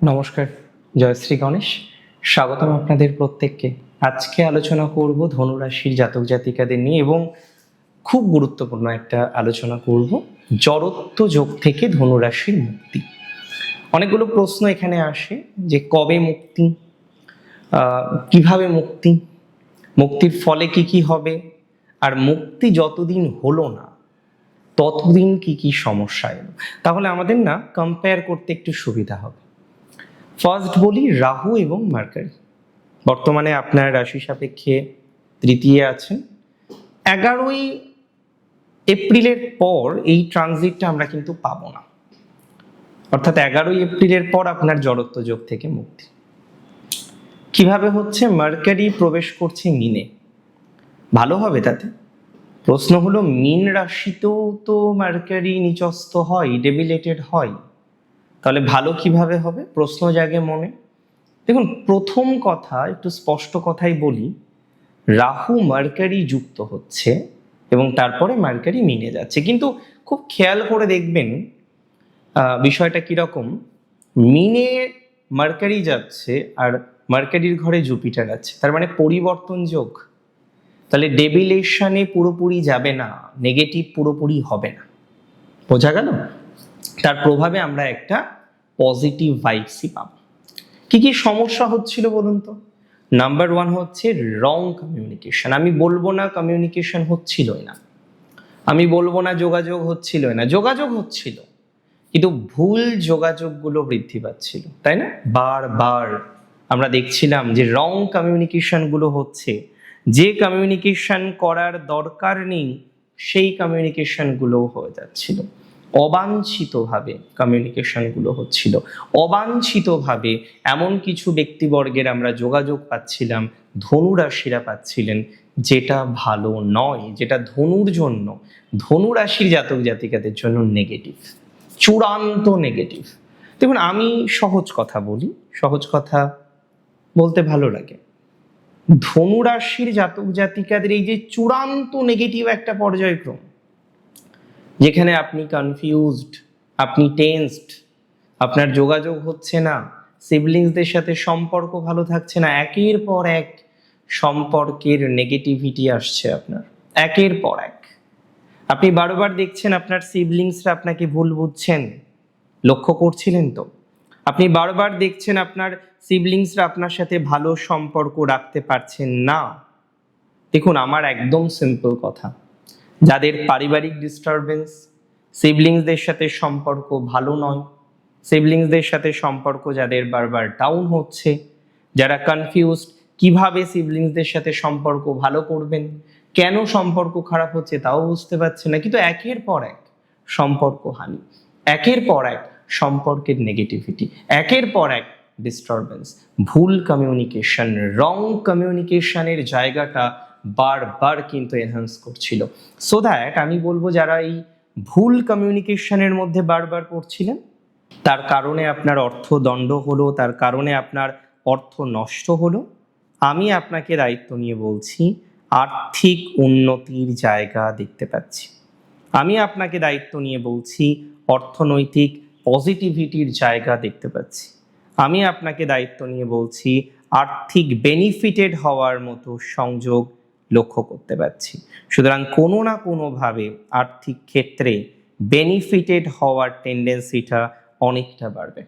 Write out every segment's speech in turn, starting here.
নমস্কার, জয় শ্রী গণেশ। স্বাগতম আপনাদের প্রত্যেককে। আজকে আলোচনা করব ধনুরাশির জাতক জাতিকাদের নিয়ে এবং খুব গুরুত্বপূর্ণ একটা আলোচনা করব জড়ত্ব যোগ থেকে ধনুরাশির মুক্তি। অনেকগুলো প্রশ্ন এখানে আসে যে কবে মুক্তি, কিভাবে মুক্তি, মুক্তির ফলে কি কি হবে, আর মুক্তি যতদিন হলো না ততদিন কি কি সমস্যা এলো। তাহলে আমাদের না কম্পেয়ার করতে একটু সুবিধা হবে। ফার্স্ট বলি রাহু এবং মার্কারি। বর্তমানে আপনার রাশি সাপেক্ষে তৃতীয় আছেন। 11ই এপ্রিলের পর এই ট্রানজিটটা আমরা কিন্তু পাবো না, অর্থাৎ 11ই এপ্রিলের পর আপনার জড়ত্ব যোগ থেকে মুক্তি। কিভাবে হচ্ছে? মার্কারি প্রবেশ করছে মিনে, ভালো হবে তাতে। প্রশ্ন হলো মিন রাশিতেও তো মার্কারি নিচস্থ হয়, ডেবিলেটেড হয়, তাহলে ভালো কিভাবে হবে? প্রশ্ন জাগে মনে। দেখুন, প্রথম কথা একটু স্পষ্ট কথাই বলি, রাহু মার্কারি যুক্ত হচ্ছে এবং তারপরে মার্কারি মিনে যাচ্ছে, কিন্তু খুব খেয়াল করে দেখবেন বিষয়টা কিরকম। মিনে মার্কারি যাচ্ছে আর মার্কারির ঘরে জুপিটার আছে, তার মানে পরিবর্তন যোগ। তাহলে ডেবিলেশনে পুরোপুরি যাবে না, নেগেটিভ পুরোপুরি হবে না, বোঝা গেল? তার প্রভাবে আমরা একটা পজিটিভ ভাইবসই পাবো। কি কি সমস্যা হচ্ছিল বলুন তো? নাম্বার 1 হচ্ছে রং কমিউনিকেশন। আমি বলবো না কমিউনিকেশন হচ্ছিলই না, আমি বলবো না যোগাযোগ হচ্ছিলই না, যোগাযোগ হচ্ছিল, কিন্তু ভুল যোগাযোগগুলো বৃদ্ধি পাচ্ছিল, তাই না? বারবার আমরা দেখছিলাম যে রং কমিউনিকেশনগুলো হচ্ছে, যে কমিউনিকেশন করার দরকার নেই সেই কমিউনিকেশনগুলো হয়ে যাচ্ছিল। অবাঞ্ছিতভাবে কমিউনিকেশনগুলো হচ্ছিল, অবাঞ্ছিতভাবে এমন কিছু ব্যক্তিবর্গের আমরা যোগাযোগ পাচ্ছিলাম, ধনুরাশিরা পাচ্ছিলেন, যেটা ভালো নয়, যেটা ধনুর জন্য, ধনুরাশির জাতক জাতিকাদের জন্য নেগেটিভ, চূড়ান্ত নেগেটিভ। দেখুন, আমি সহজ কথা বলি, সহজ কথা বলতে ভালো লাগে। ধনুরাশির জাতক জাতিকাদের এই যে চূড়ান্ত নেগেটিভ একটা পর্যায়ক্রম, যেখানে আপনি কনফিউজড, আপনি টেন্সড, আপনার যোগাযোগ হচ্ছে না, সিবলিংসদের সাথে সম্পর্ক ভালো থাকছে না, একের পর এক সম্পর্কের নেগেটিভিটি আসছে আপনার, একের পর এক। আপনি বারবার দেখছেন আপনার সিবলিংসরা আপনাকে ভুল বুঝছেন, লক্ষ্য করছিলেন তো? আপনি বারবার দেখছেন আপনার সিবলিংসরা আপনার সাথে ভালো সম্পর্ক রাখতে পারছেন না। দেখুন, আমার একদম সিম্পল কথা, যাদের পারিবারিক ডিস্টারবেন্স, সিবলিংসদের সাথে সম্পর্ক ভালো নয়, সিবলিংসদের সাথে সম্পর্ক যাদের বারবার ডাউন হচ্ছে, যারা কনফিউজড কিভাবে সিবলিংসদের সাথে সম্পর্ক ভালো করবেন, কেন সম্পর্ক খারাপ হচ্ছে তাও বুঝতে পারছে না, কিন্তু একের পর এক সম্পর্ক হানি, একের পর এক সম্পর্কের নেগেটিভিটি, একের পর এক ডিস্টারবেন্স, ভুল কমিউনিকেশন, রং কমিউনিকেশনের জায়গাটা বারবার কিন্তু এনহান্স করছিল। সো দ্যাট আমি বলবো, যারা এই ভুল কমিউনিকেশনের মধ্যে বারবার পড়ছিলেন, তার কারণে আপনার অর্থদণ্ড হলো, তার কারণে আপনার অর্থ নষ্ট হলো, আমি আপনাকে দায়িত্ব নিয়ে বলছি, আর্থিক উন্নতির জায়গা দেখতে পাচ্ছি। আমি আপনাকে দায়িত্ব নিয়ে বলছি, অর্থনৈতিক পজিটিভিটির জায়গা দেখতে পাচ্ছি। আমি আপনাকে দায়িত্ব নিয়ে বলছি, আর্থিক বেনিফিটেড হওয়ার মতো সংযোগ লক্ষ্য করতে পারছি। সুতরাং কোনো না কোনোভাবে আর্থিক ক্ষেত্রে বেনিফিটেড হওয়ার টেন্ডেন্সিটা অনেকটা বাড়বে।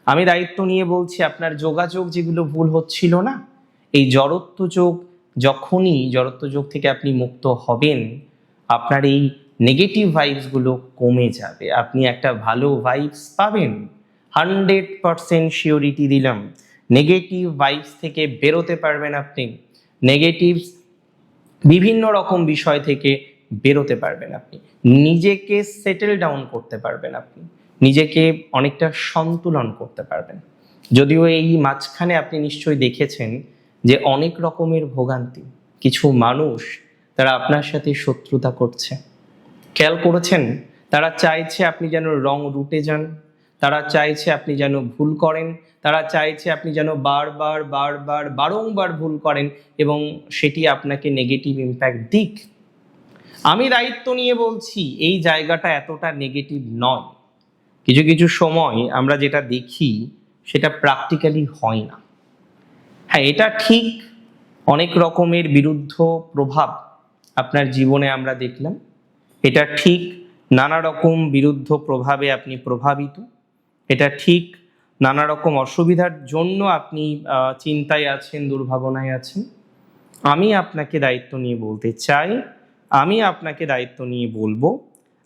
আমি দায়িত্ব নিয়ে বলছি, আপনার যোগাযোগ যেগুলো ভুল হচ্ছিল না, এই জড়ত্ব যোগ থেকে আপনি মুক্ত হবেন, আপনার এই নেগেটিভ ভাইবসগুলো কমে যাবে, আপনি একটা ভালো ভাইবস পাবেন। 100% শিওরিটি দিলাম, নেগেটিভ ভাইবস থেকে বেরোতে পারবেন আপনি, নেগেটিভ বিভিন্ন রকম বিষয় থেকে বেরোতে পারবেন আপনি, নিজেকে সেটেল ডাউন করতে পারবেন আপনি, নিজেকে অনেকটা সন্তুলন করতে পারবেন। যদিও এই মাঝখানে আপনি নিশ্চয়ই দেখেছেন যে অনেক রকমের ভোগান্তি, কিছু মানুষ তারা আপনার সাথে শত্রুতা করছে, খেয়াল করেছেন? তারা চাইছে আপনি যেন রং রুটে যান, তারা চাইছে আপনি যেন ভুল করেন, তারা চাইছে আপনি যেন বারংবার ভুল করেন এবং সেটি আপনাকে নেগেটিভ ইম্প্যাক্ট দিক। আমি দায়িত্ব নিয়ে বলছি, এই জায়গাটা এতটা নেগেটিভ নয়। কিছু কিছু সময় আমরা যেটা দেখি সেটা প্র্যাকটিক্যালি হয় না। হ্যাঁ, এটা ঠিক, অনেক রকমের বিরুদ্ধ প্রভাব আপনার জীবনে আমরা দেখলাম। এটা ঠিক, নানা রকম বিরুদ্ধ প্রভাবে আপনি প্রভাবিত। এটা ঠিক, নানা রকম অসুবিধার জন্য আপনি চিন্তায় আছেন, দুর্ভাবনায় আছেন। আমি আপনাকে দায়িত্ব নিয়ে বলতে চাই, আমি আপনাকে দায়িত্ব নিয়ে বলবো,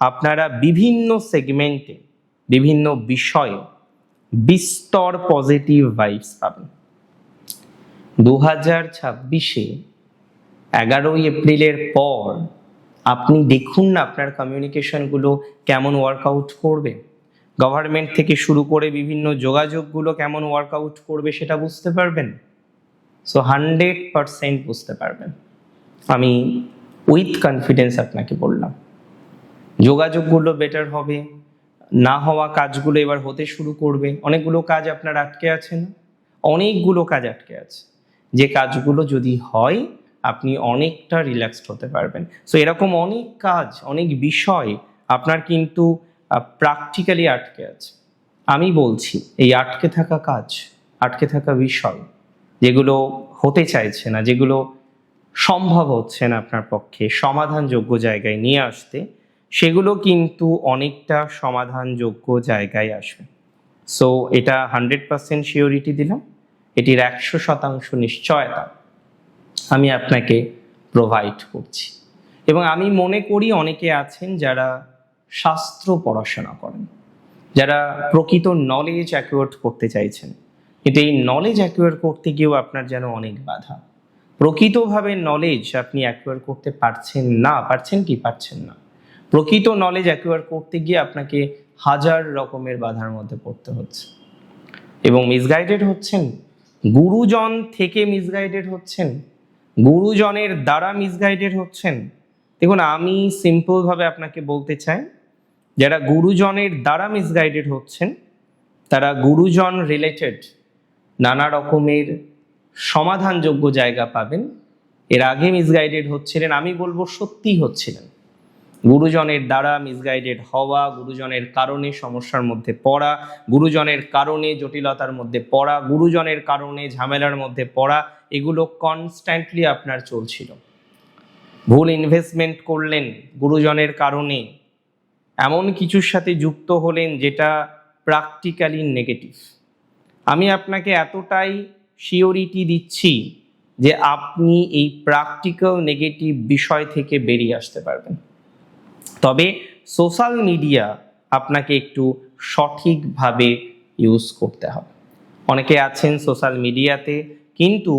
আপনারা বিভিন্ন সেগমেন্টে, বিভিন্ন বিষয়ে বিস্তর পজিটিভ ভাইবস পাবেন। 2026-এ 11ই এপ্রিলের পর আপনি দেখুন না আপনার কমিউনিকেশনগুলো কেমন ওয়ার্কআউট করবে, গভর্নমেন্ট থেকে শুরু করে বিভিন্ন যোগাযোগগুলো কেমন ওয়ার্কআউট করবে সেটা বুঝতে পারবেন। সো 100% বুঝতে পারবেন, আমি উইথ কনফিডেন্স আপনাকে বললাম। যোগাযোগগুলো বেটার হবে, না হওয়া কাজগুলো এবার হতে শুরু করবে। অনেকগুলো কাজ আপনার আটকে আছে না, অনেকগুলো কাজ আটকে আছে, যে কাজগুলো যদি হয় আপনি অনেকটা রিল্যাক্সড হতে পারবেন। সো এরকম অনেক কাজ, অনেক বিষয় আপনার কিন্তু প্র্যাকটিক্যালি আটকে আছে। আমি বলছি এই আটকে থাকা কাজ, আটকে থাকা বিষয়, যেগুলো হতে চাইছে না, যেগুলো সম্ভব হচ্ছে না আপনার পক্ষে সমাধানযোগ্য জায়গায় নিয়ে আসতে, সেগুলো কিন্তু অনেকটা সমাধানযোগ্য জায়গায় আসবে। সো এটা 100% শিওরিটি দিলাম, এটির 100% নিশ্চয়তা আমি আপনাকে প্রোভাইড করছি। এবং আমি মনে করি অনেকে আছেন যারা শাস্ত্র পড়াশোনা করেন, যারা প্রকৃত নলেজ অ্যাকুয়ার্ড করতে চাইছেন, কিন্তু এই নলেজ অ্যাকুয়ার করতে গিয়েও আপনার যেন অনেক বাধা। প্রকৃতভাবে নলেজ আপনি অ্যাকুয়ার করতে পারছেন না, পারছেন না। প্রকৃত নলেজ অ্যাকুয়ার করতে গিয়ে আপনাকে হাজার রকমের বাধার মধ্যে পড়তে হচ্ছে এবং মিসগাইডেড হচ্ছেন, গুরুজন থেকে মিসগাইডেড হচ্ছেন, গুরুজনের দ্বারা মিসগাইডেড হচ্ছেন। দেখুন, আমি সিম্পলভাবে আপনাকে বলতে চাই, যারা গুরুজনের দ্বারা মিসগাইডেড হচ্ছেন তারা গুরুজন রিলেটেড নানা রকমের সমাধানযোগ্য জায়গা পাবেন। এর আগে মিসগাইডেড হচ্ছিলেন, আমি বলবো সত্যি হচ্ছিলেন। গুরুজনের দ্বারা মিসগাইডেড হওয়া, গুরুজনের কারণে সমস্যার মধ্যে পড়া, গুরুজনের কারণে জটিলতার মধ্যে পড়া, গুরুজনের কারণে ঝামেলার মধ্যে পড়া, এগুলো কনস্ট্যান্টলি আপনার চলছিল। ভুল ইনভেস্টমেন্ট করলেন গুরুজনের কারণে, এমন কিছুর সাথে যুক্ত হলেন যেটা প্র্যাকটিক্যালি নেগেটিভ। আমি আপনাকে এতটাই শিওরিটি দিচ্ছি যে আপনি এই প্র্যাকটিক্যাল নেগেটিভ বিষয় থেকে বেরিয়ে আসতে পারবেন। তবে সোশ্যাল মিডিয়া আপনাকে একটু সঠিকভাবে ইউজ করতে হবে। অনেকে আছেন সোশ্যাল মিডিয়াতে কিন্তু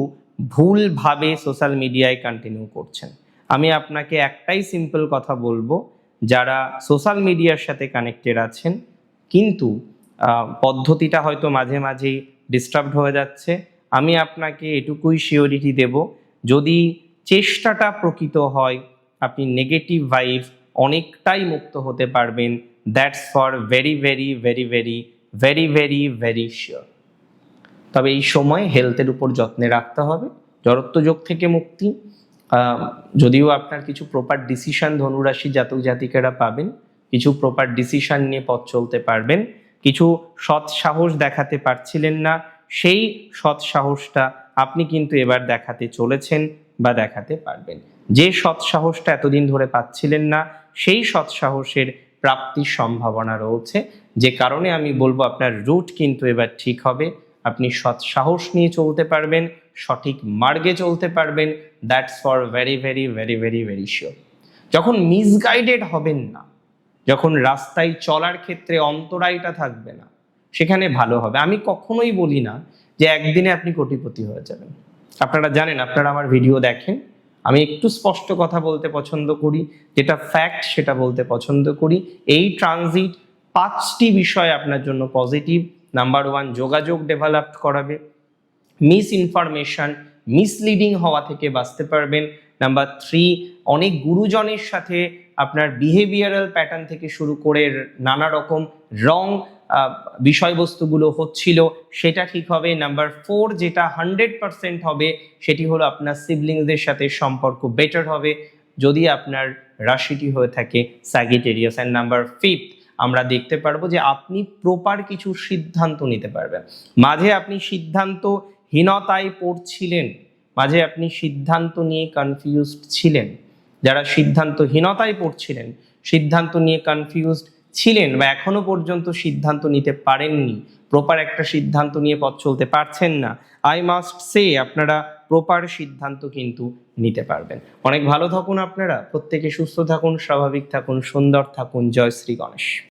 ভুলভাবে সোশ্যাল মিডিয়ায় কন্টিনিউ করছেন। আমি আপনাকে একটাই সিম্পল কথা বলবো, যারা সোশ্যাল মিডিয়ার সাথে কানেক্টেড আছেন কিন্তু পদ্ধতিটা হয়তো মাঝে মাঝেই ডিস্টার্বড হয়ে যাচ্ছে, আমি আপনাকে এটুকুই শিওরিটি দেব, যদি চেষ্টাটা প্রকৃত হয় আপনি নেগেটিভ ভাইব অনেকটাই মুক্ত হতে পারবেন। That's for very very very very very very very sure. তবে এই সময় হেলথের উপর যত্নে রাখতে হবে। জড়ত্বযোগ থেকে মুক্তি, যদিও আপনার কিছু প্রপার ডিসিশন ধনুরাশি জাতক জাতিকারা পাবেন, কিছু প্রপার ডিসিশন নিয়ে পথ চলতে পারবেন, কিছু সৎ সাহস দেখাতে পারছিলেন না, সেই সৎ সাহসটা আপনি কিন্তু এবার দেখাতে চলেছেন বা দেখাতে পারবেন। যে সৎ সাহসটা এতদিন ধরে পাচ্ছিলেন না, সেই সৎ সাহসের প্রাপ্তির সম্ভাবনা রয়েছে, যে কারণে আমি বলবো আপনার রুট কিন্তু এবার ঠিক হবে। আপনি সৎ সাহস নিয়ে চলতে পারবেন, সঠিক মার্গে চলতে পারবেন। That's for very very very very very sure. যখন মিসগাইডেড হবেন না, যখন রাস্তায় চলার ক্ষেত্রে অন্তরায়টা থাকবে না, সেখানে ভালো হবে। আমি কখনোই বলি না যে একদিনে আপনি কোটিপতি হয়ে যাবেন। আপনারা জানেন, আপনারা আমার ভিডিও দেখেন, আমি একটু স্পষ্ট কথা বলতে পছন্দ করি, যেটা ফ্যাক্ট সেটা বলতে পছন্দ করি। এই ট্রানজিট 5টি বিষয় আপনার জন্য পজিটিভ। নাম্বার 1, যোগাযোগ ডেভেলপ করাবে, মিস ইনফরমেশন, মিসলিডিং হওয়া থেকে বাঁচতে পারবেন। নাম্বার 3, অনেক গুরুজনের সাথে আপনার বিহেভিয়ারাল প্যাটার্ন থেকে শুরু করে নানা রকম রং বিষয়বস্তুগুলো হচ্ছিল, সেটা ঠিক হবে। নাম্বার 4, যেটা 100% হবে, সেটি হলো আপনার সিবলিংসদের সাথে সম্পর্ক বেটার হবে যদি আপনার রাশিটি হয়ে থাকে স্যাজিটেরিয়াস। অ্যান্ড নাম্বার 5, আমরা দেখতে পারবো যে আপনি প্রপার কিছু সিদ্ধান্ত নিতে পারবেন। মাঝে আপনি সিদ্ধান্তহীনতায় পড়ছিলেন, মাঝে আপনি সিদ্ধান্ত নিয়ে কনফিউজড ছিলেন। যারা সিদ্ধান্তহীনতায় পড়ছিলেন, সিদ্ধান্ত নিয়ে কনফিউজড ছিলেন বা এখনো পর্যন্ত সিদ্ধান্ত নিতে পারেননি, প্রপার একটা সিদ্ধান্ত নিয়ে পথ চলতে পারছেন না, আই মাস্ট সে আপনারা প্রপার সিদ্ধান্ত কিন্তু নিতে পারবেন। অনেক ভালো থাকুন আপনারা, প্রত্যেকে সুস্থ থাকুন, স্বাভাবিক থাকুন, সুন্দর থাকুন। জয় শ্রী গণেশ।